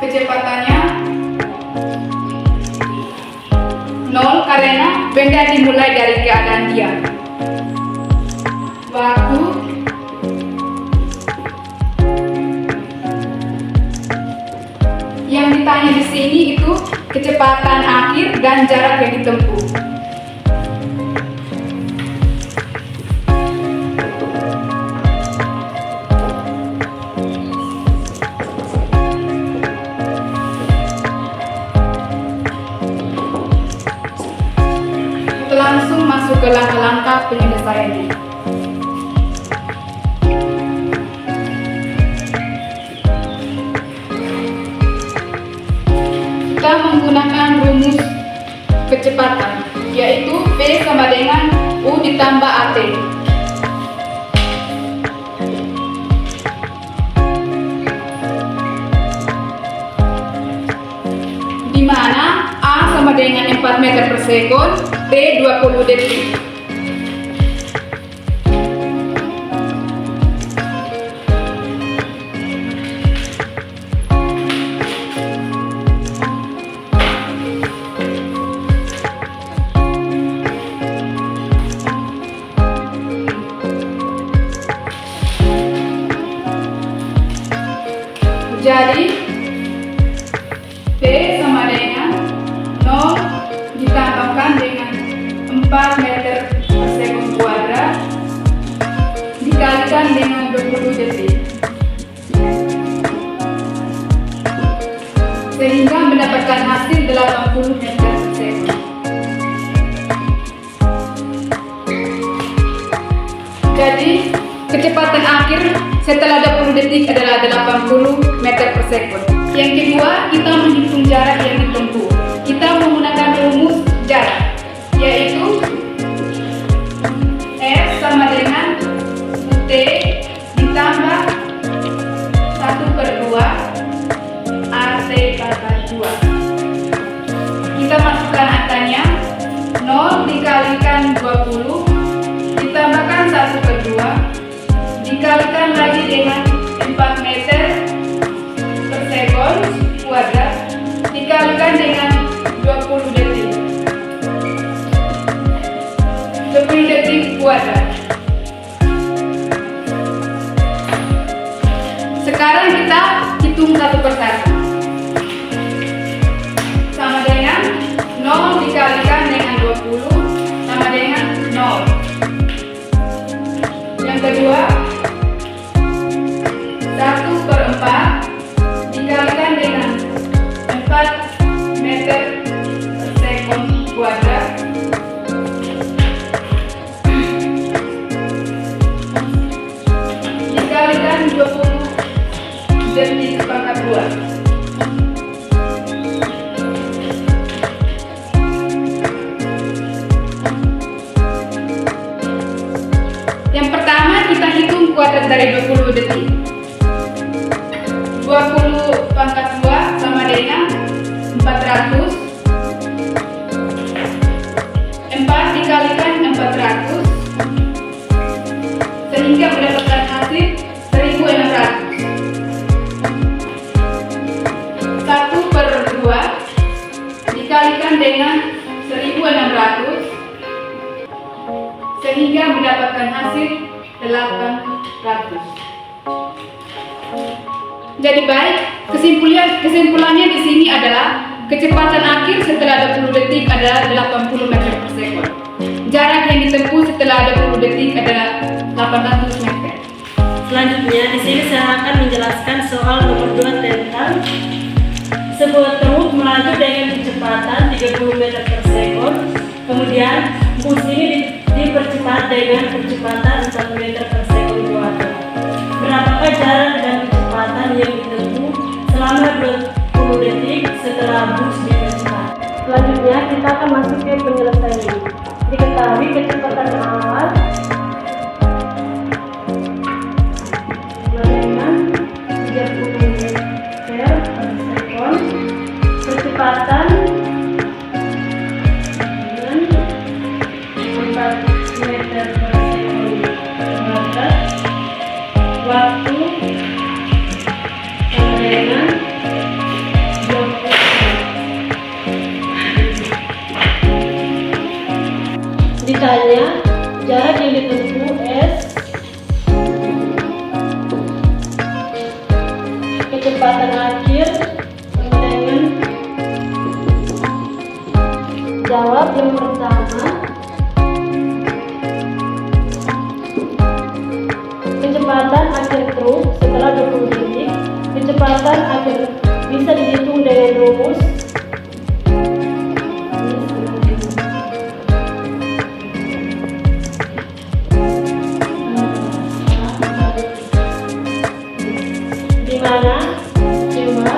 Kecepatannya 0 karena benda dimulai dari keadaan diam. Waktu yang ditanya di sini itu kecepatan akhir dan jarak yang ditempuh. Kita langsung masuk ke langkah-langkah penyelesaiannya. Kita menggunakan rumus kecepatan, yaitu V sama dengan U ditambah AT. Di mana A sama dengan 4 meter per sekon, T 20 detik. Jadi V sama dengan 0 ditambahkan dengan 4 meter per sekon kuadrat dikalikan dengan 20 detik, sehingga mendapatkan hasil 80 meter per sekon. Jadi kecepatan akhir setelah 20 detik adalah 80 meter per sekon. Yang kedua, kita menghitung jarak yang ditempuh. Kita menggunakan rumus jarak, yaitu F sama dengan T ditambah 1/2 AT pangkat 2. Kita masukkan angkanya, 0 dikalikan 20 ditambahkan 1/2 dikalikan lagi dengan 4 meter per sekon kuadrat dikalikan dengan 20 detik. 20 detik kuadrat. Sekarang kita hitung satu persatu. Sama dengan 0 dikalikan dengan 20 sama dengan 0. Yang kedua, 1/4 dikalikan dengan 4 meter per sekon kuadrat dikalikan 20 detik pangkat 2. Yang pertama kita hitung kuadrat dari 20 detik. 20 pangkat 2 sama dengan 400. 4 dikalikan 400 sehingga mendapatkan hasil 1600. 1/2 dikalikan dengan 1600 sehingga mendapatkan hasil 800. Jadi baik, kesimpulannya di sini adalah kecepatan akhir setelah 20 detik adalah 80 meter per sekon. Jarak yang ditempuh setelah 20 detik adalah 800 meter. Selanjutnya di sini saya akan menjelaskan soal nomor 2 tentang sebuah truk melaju dengan kecepatan 30 meter per sekon. Kemudian bus ini dipercepat dengan kecepatan 4 meter per sekon kuadrat. Berapakah jarak dan kecepatan yang ditempuh selama 20 detik setelah bus dipercepat? Selanjutnya kita akan masuk ke penyelesaian. Diketahui kecepatan awal dengan 30 meter per sekon, kecepatan dengan 4 meter per sekon kuadrat akhir truk setelah 20 detik. Kecepatan akhir bisa dihitung dengan rumus di mana cuma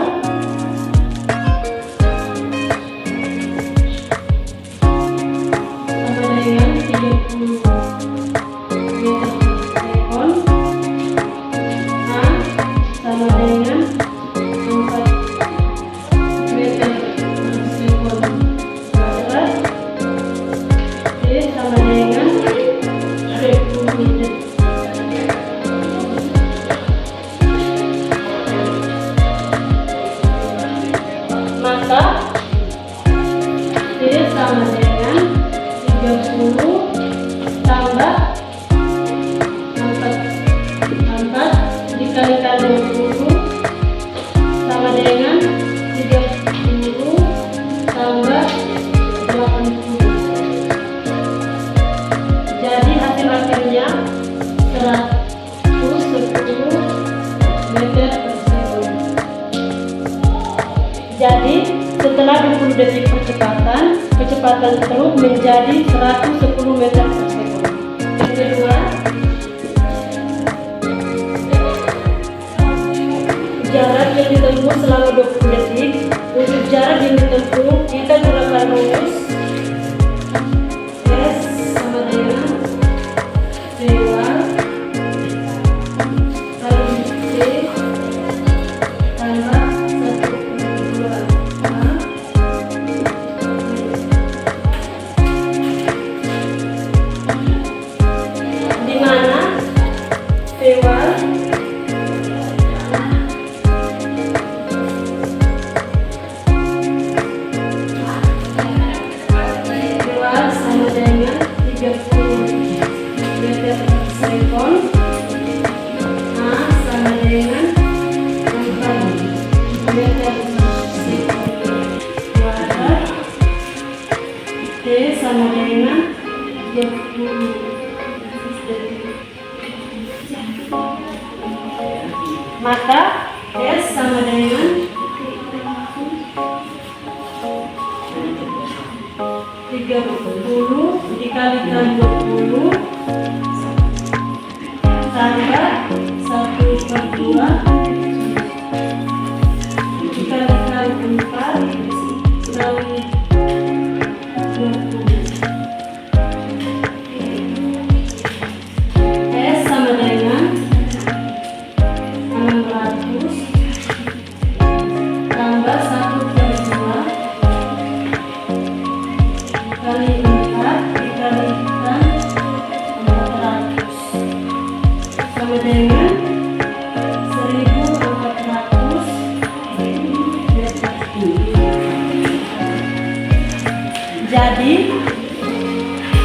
sama dengan 30 meter per sekon, A sama dengan 4 meter per sekon kuadrat, B sama dengan 20 meter. Maka D sama dengan 30 tambah 4 dikalikan 20 sama dengan 30 tambah 80. Jadi hasil akhirnya 110 meter per sekon. Jadi setelah 20 detik percepatan, kecepatan truk menjadi 110 meter per sekon. Yang kedua, jarak yang ditempuh selama 20 detik. Untuk jarak yang ditempuh, kita gunakan rumus S sama dengan V1 kali C tambah 1/2A, di mana V1 sama dengan 30 meter per sekon, A sama dengan 4 meter per sekon kuadrat, D sama dengan 30. Maka S sama dengan 30 dikalikan 20 tambah 1/2 dikalikan 4 kali 20. S sama dengan 600 tambah 1/2 kali 4 dikalikan 400 sama dengan 1400 meter. Jadi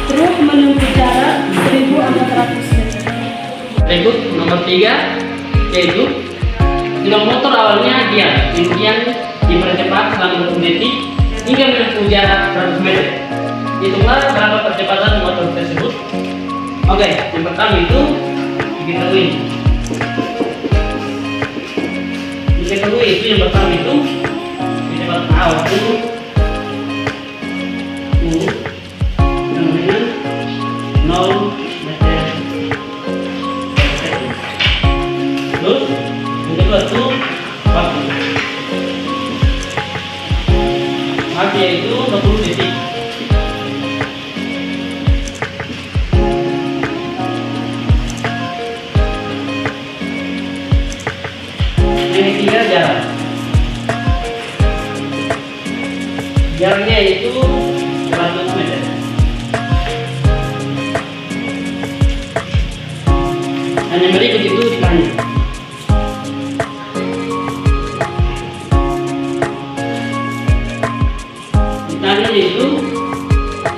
truk menempuh jarak 1400 meter. Berikut nomor 3, yaitu dengan motor awalnya giat, kemudian dipercepat selama 20 detik hingga menempuh jarak 100 meter. Hitunglah berapa percepatan motor tersebut. Oke, yang pertama itu diketahui. Diketahui itu yang pertama itu kecepatan awal itu sama dengan 0 meter per sekon. Terus yang kedua itu waktu. Waktu yaitu 20 detik. Yang ketiga jarak. Jaraknya itu 100 meter. Dan yang berikut itu ditanya. Ditanya yaitu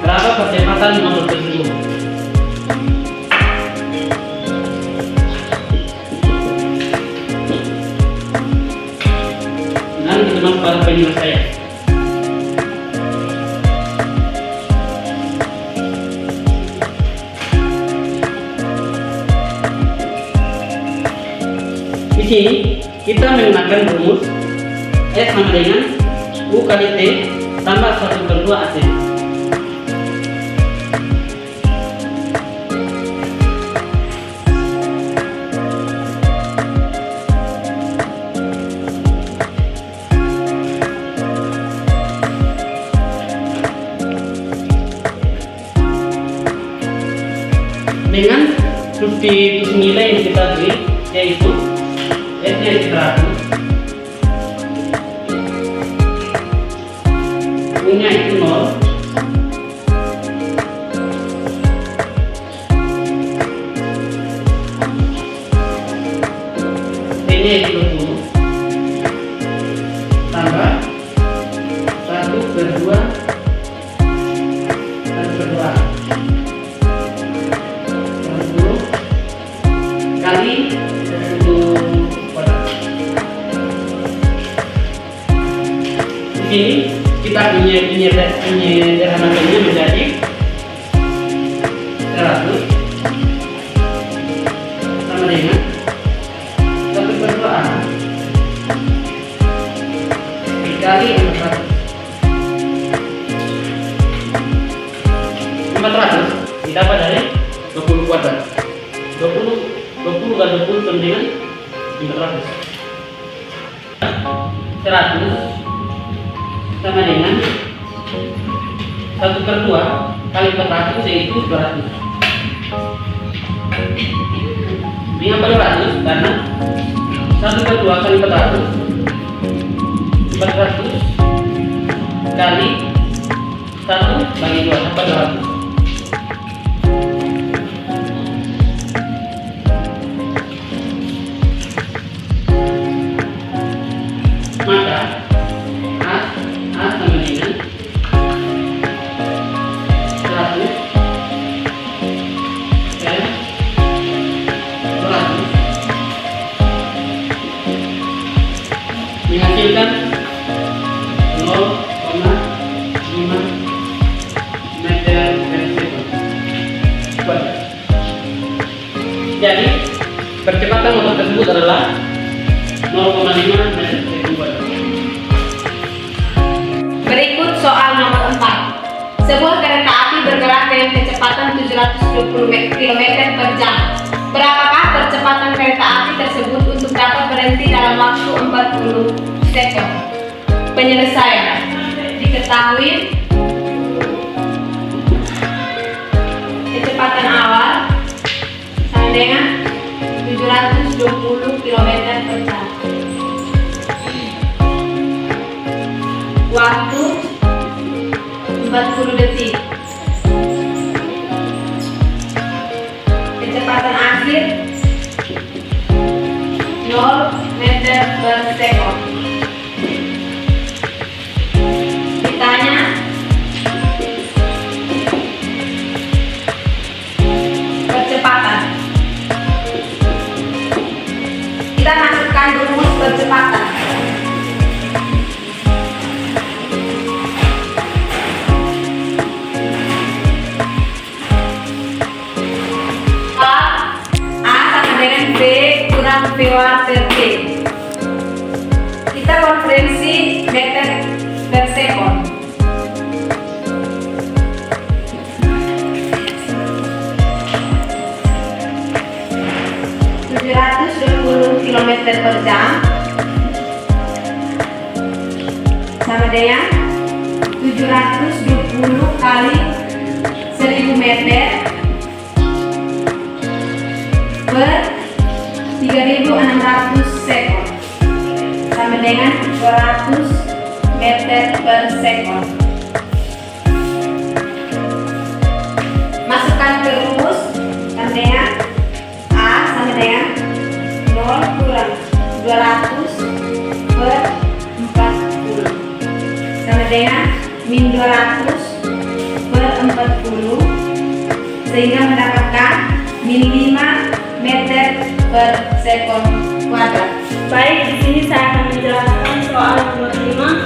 berapa percepatan motor tersebut. Dan kita masuk pada penjelasan saya. sini kita menggunakan rumus S sama dengan U kali T tambah 1/2 AC. Dengan substitusi nilai yang kita beri, yaitu S-nya 100, U-nya itu 0, T-nya itu 20, tambah 1/2 kali 20 kuadrat. Di sini kita menyederhanakannya menjadi 100 sama dengan 1/2 A dikali 400 didapat dari 20 kuadrat. 20 kali 20 sama dengan 400. 100 sama dengan 1/2 kali 400 yaitu 200. Mengapa 200? Karena 1/2 kali 400 kali 1 bagi 2 dapat 200. Maka A sama dengan 100 dan 200 menghasilkan 0,5 meter per sekon kuadrat. Jadi percepatan motor tersebut adalah 0,5 meter per sekon kuadrat. Berikut soal nomor 4. Sebuah kereta api bergerak dengan kecepatan 720 km per jam. Berapakah percepatan kereta api tersebut untuk dapat berhenti dalam waktu 40 sekon? Penyelesaian diketahui kecepatan awal sama dengan 720 km per jam. Waktu 40 detik. Kecepatan akhir 0 meter per sekon. Ditanya percepatan. Kita masukkan rumus percepatan. B kurang VA per T. Kita konversi meter per sekon. km per jam sama dengan 720 kali 1000 meter per 3600 sekon sama dengan 200 meter per sekon. Masukkan ke rumus sama dengan A sama dengan 0 kurang 200 per 40 sama dengan min 200 per 40 sehingga mendapatkan min 5 meter per sekon kuadrat. Baik, di sini saya akan menjelaskan soal nomor 5,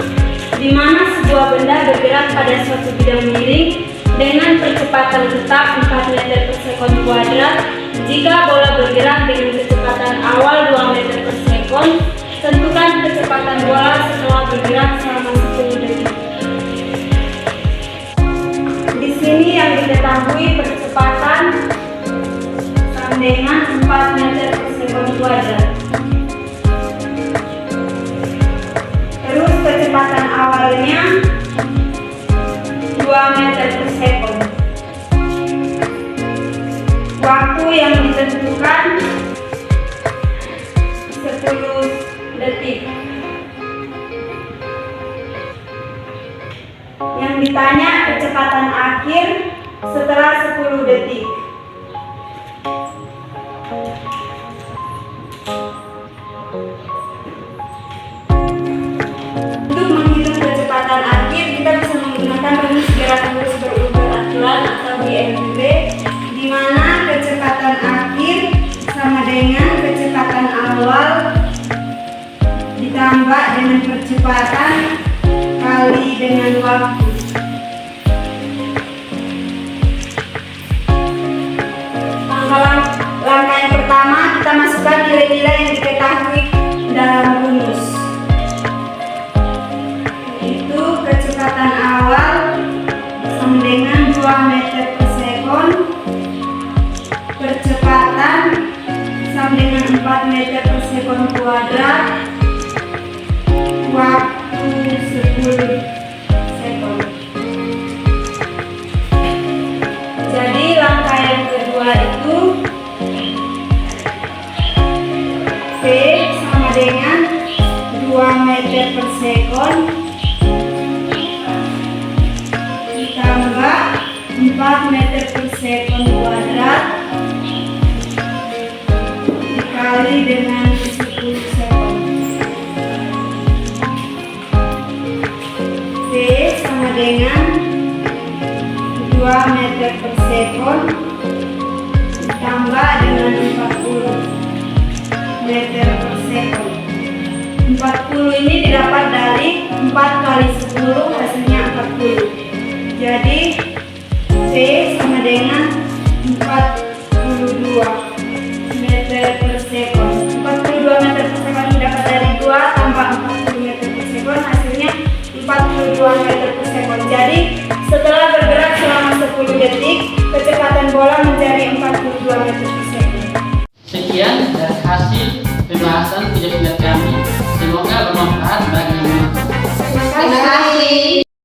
di mana sebuah benda bergerak pada suatu bidang miring dengan percepatan tetap 4 meter per sekon kuadrat jika bola bergerak dengan kecepatan awal 2 meter per sekon. bergerak selama 10 detik. Di sini yang diketahui percepatan sama dengan 4 meter per sekon kuadrat. Terus kecepatan awalnya 2 meter per sekon. Waktu yang ditentukan 10 detik. Yang ditanya kecepatan akhir setelah 10 detik. Untuk menghitung kecepatan akhir, kita bisa menggunakan rumus gerak lurus berukur aturan atau GMB, di mana kecepatan akhir sama dengan kecepatan awal ditambah dengan percepatan kali dengan waktu. Langkah yang pertama, kita masukkan nilai-nilai yang diketahui dalam rumus. Yaitu kecepatan awal sama dengan 2 meter per sekon, percepatan sama dengan 4 meter per sekon kuadrat, waktu 10 sekon. Jadi langkah yang kedua itu V sama dengan 2 meter per sekon ditambah 4 meter per sekon kuadrat dikali dengan 10 sekon. V sama dengan 2 meter per sekon ditambah dengan 40 meter per sekon. 40 ini didapat dari 4 kali 10 hasilnya 40. Jadi V sama dengan 42 meter per sekon. 42 meter per sekon didapat dari 2 tambah 40 meter per sekon, hasilnya 42 meter per sekon. Jadi setelah bergerak selama 10 detik, kecepatan bola menjadi 42 meter per sekon.